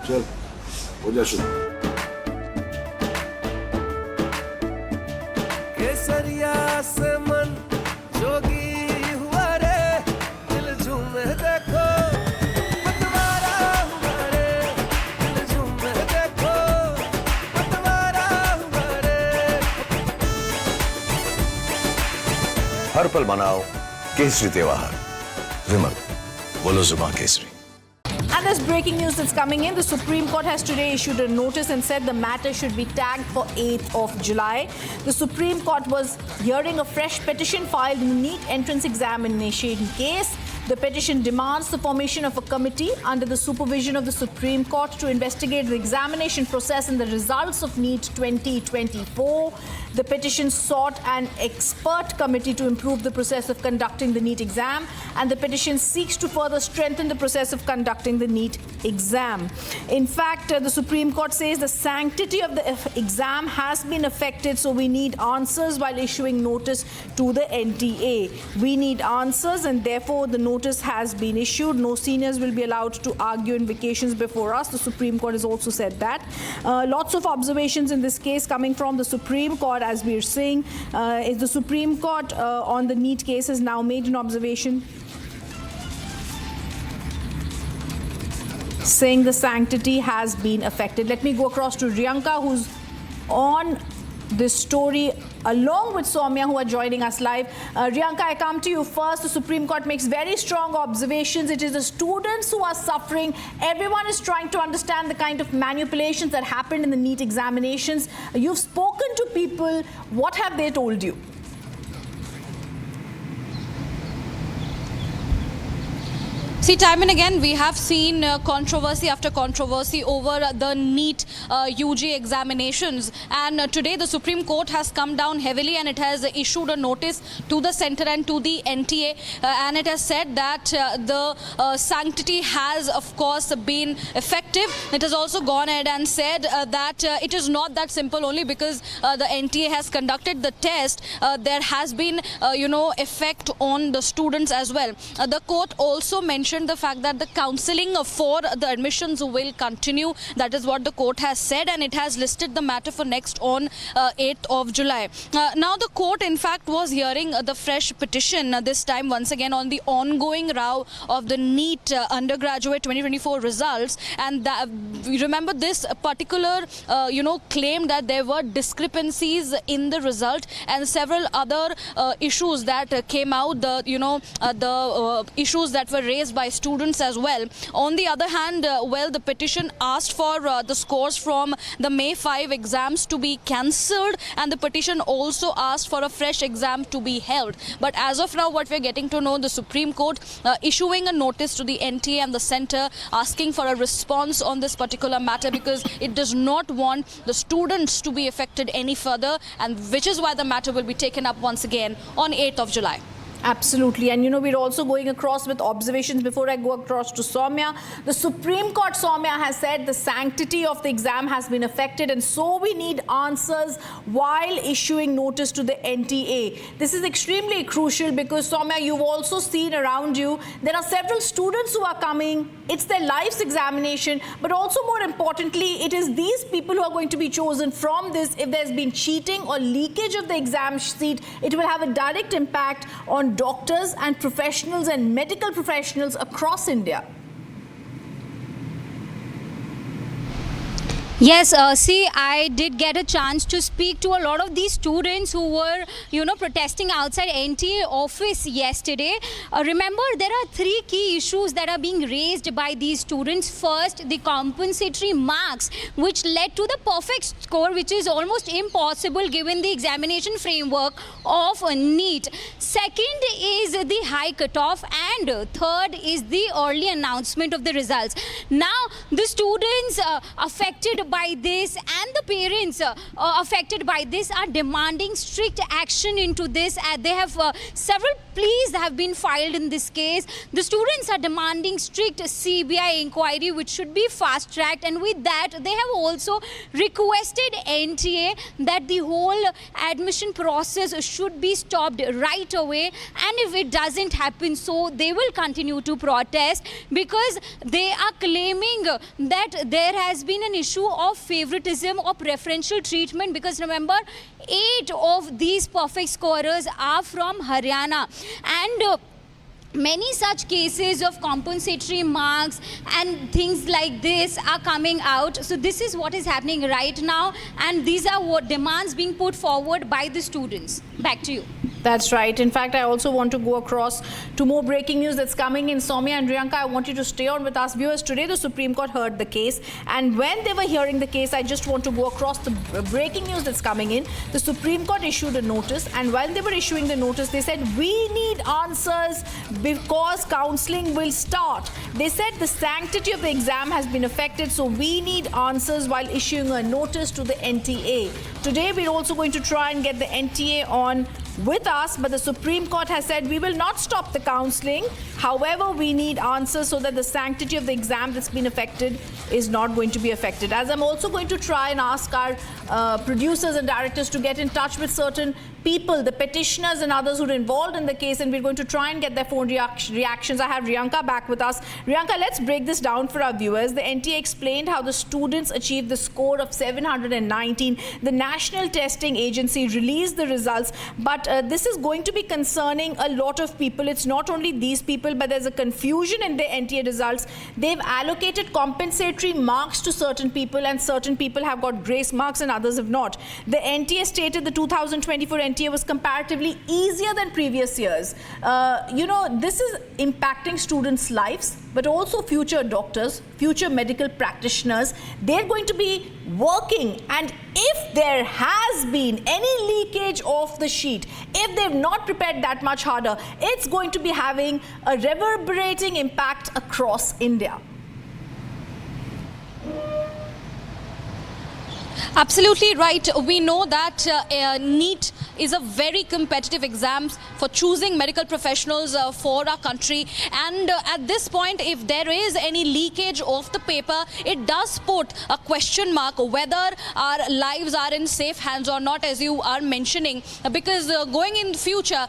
चल हो जा शुरू। केसरिया से मन जोगी हुआ रे, दिल झूमे देखो पतवारा हुआ रे, दिल झूमे देखो पतवारा हुआ रे। हर पल मनाओ केसरी त्योहार। विमल, बोलो जुबान Kesari. And there's breaking news that's coming in. The Supreme Court has today issued a notice and said the matter should be tagged for 8th of July. The Supreme Court was hearing a fresh petition filed in the NEET entrance examination case. The petition demands the formation of a committee under the supervision of the Supreme Court to investigate the examination process and the results of NEET 2024. The petition sought an expert committee to improve the process of conducting the NEET exam, and the petition seeks to further strengthen the process of conducting the NEET exam. In fact, the Supreme Court says the sanctity of the exam has been affected, so we need answers while issuing notice to the NTA. We need answers, and therefore the notice has been issued. No seniors will be allowed to argue in vacations before us. The Supreme Court has also said that. Lots of observations in this case coming from the Supreme Court, as we are seeing. Is the Supreme Court on the NEET case has now made an observation saying the sanctity has been affected. Let me go across to Riyanka, who's on this story along with Soumya, who are joining us live. Riyanka, I come to you first. The Supreme Court makes very strong observations. It is the students who are suffering. Everyone is trying to understand the kind of manipulations that happened in the NEET examinations. You've spoken to people. What have they told you? See, time and again, we have seen controversy after controversy over the NEET UG examinations. And today, the Supreme Court has come down heavily and it has issued a notice to the centre and to the NTA. And it has said that the sanctity has, of course, been effective. It has also gone ahead and said that it is not that simple only because the NTA has conducted the test. There has been, effect on the students as well. The court also mentioned the fact that the counselling for the admissions will continue. That is what the court has said, and it has listed the matter for next on 8th of July. Now the court in fact was hearing the fresh petition, this time once again on the ongoing row of the NEET undergraduate 2024 results. And remember this particular claim that there were discrepancies in the result and several other issues that came out, the issues that were raised by students as well. On the other hand, the petition asked for the scores from the May 5 exams to be cancelled, and the petition also asked for a fresh exam to be held. But as of now, what we're getting to know, the Supreme Court issuing a notice to the NTA and the centre asking for a response on this particular matter because it does not want the students to be affected any further, and which is why the matter will be taken up once again on 8th of July. Absolutely. And we're also going across with observations before I go across to Soumya. The Supreme Court, Soumya, has said the sanctity of the exam has been affected, and so we need answers while issuing notice to the NTA. This is extremely crucial because, Soumya, you've also seen around you, there are several students who are coming. It's their life's examination, but also more importantly, it is these people who are going to be chosen from this. If there's been cheating or leakage of the exam sheet, it will have a direct impact on doctors and professionals and medical professionals across India. Yes, see, I did get a chance to speak to a lot of these students who were, protesting outside NTA office yesterday. Remember, there are three key issues that are being raised by these students. First, the compensatory marks, which led to the perfect score, which is almost impossible given the examination framework of NEET. Second is the high cutoff, and third is the early announcement of the results. Now, the students affected by this and the parents affected by this are demanding strict action into this. They have several pleas have been filed in this case. The students are demanding strict CBI inquiry, which should be fast-tracked, and with that they have also requested NTA that the whole admission process should be stopped right away, and if it doesn't happen so, they will continue to protest because they are claiming that there has been an issue of favoritism or preferential treatment, because remember, 8 of these perfect scorers are from Haryana, and many such cases of compensatory marks and things like this are coming out. So this is what is happening right now, and these are what demands being put forward by the students. Back to you. That's right. In fact, I also want to go across to more breaking news that's coming in. Soumya and Riyanka, I want you to stay on with us. Viewers, today the Supreme Court heard the case, and when they were hearing the case, I just want to go across the breaking news that's coming in. The Supreme Court issued a notice, and while they were issuing the notice, they said, we need answers because counselling will start. They said the sanctity of the exam has been affected, so we need answers while issuing a notice to the NTA. Today, we're also going to try and get the NTA on with us, but the Supreme Court has said we will not stop the counselling. However, we need answers so that the sanctity of the exam that's been affected is not going to be affected. As I'm also going to try and ask our producers and directors to get in touch with certain people, the petitioners and others who are involved in the case, and we're going to try and get their phone reactions. I have Riyanka back with us. Riyanka, let's break this down for our viewers. The NTA explained how the students achieved the score of 719. The National Testing Agency released the results, but this is going to be concerning a lot of people. It's not only these people, but there's a confusion in the NTA results. They've allocated compensatory marks to certain people, and certain people have got grace marks and others have not. The NTA stated the 2024 NTA was comparatively easier than previous years. This is impacting students' lives, but also future doctors, future medical practitioners. They're going to be working, and if there has been any leakage of the sheet, if they've not prepared that much harder, it's going to be having a reverberating impact across India. Absolutely right. We know that NEET is a very competitive exam for choosing medical professionals for our country, and at this point, if there is any leakage of the paper, it does put a question mark whether our lives are in safe hands or not, as you are mentioning, because going in future,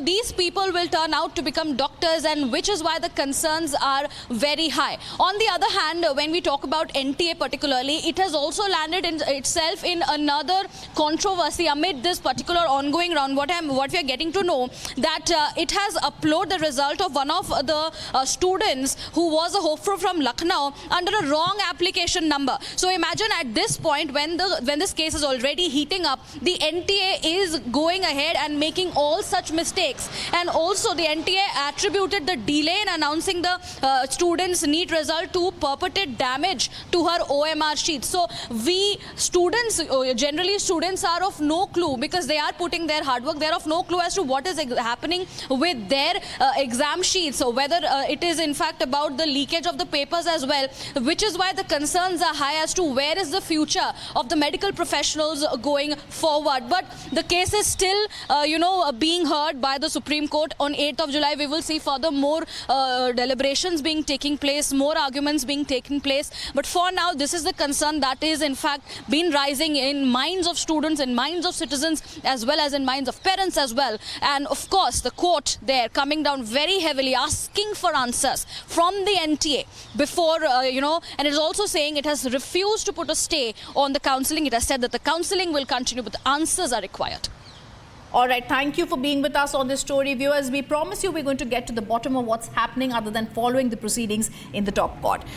these people will turn out to become doctors, and which is why the concerns are very high. On the other hand, when we talk about NTA particularly, it has also landed in itself in another controversy amid this particular ongoing round. What we are getting to know that it has uploaded the result of one of the students who was a hopeful from Lucknow under a wrong application number. So imagine at this point, when this case is already heating up, the NTA is going ahead and making all such mistakes, and also the NTA attributed the delay in announcing the student's NEET result to purported damage to her OMR sheet. So we students, generally students are of no clue, because they are putting their hard work, they're of no clue as to what is happening with their exam sheets, so whether it is in fact about the leakage of the papers as well, which is why the concerns are high as to where is the future of the medical professionals going forward. But the case is still being heard by the Supreme Court. On 8th of July we will see further more deliberations taking place, more arguments being taken place, but for now this is the concern that is in fact been rising in minds of students, in minds of citizens, as well as in minds of parents as well. And of course the court there coming down very heavily, asking for answers from the NTA before and it is also saying it has refused to put a stay on the counselling. It has said that the counselling will continue, but the answers are required. All right, thank you for being with us on this story. Viewers, we promise you we're going to get to the bottom of what's happening other than following the proceedings in the top court.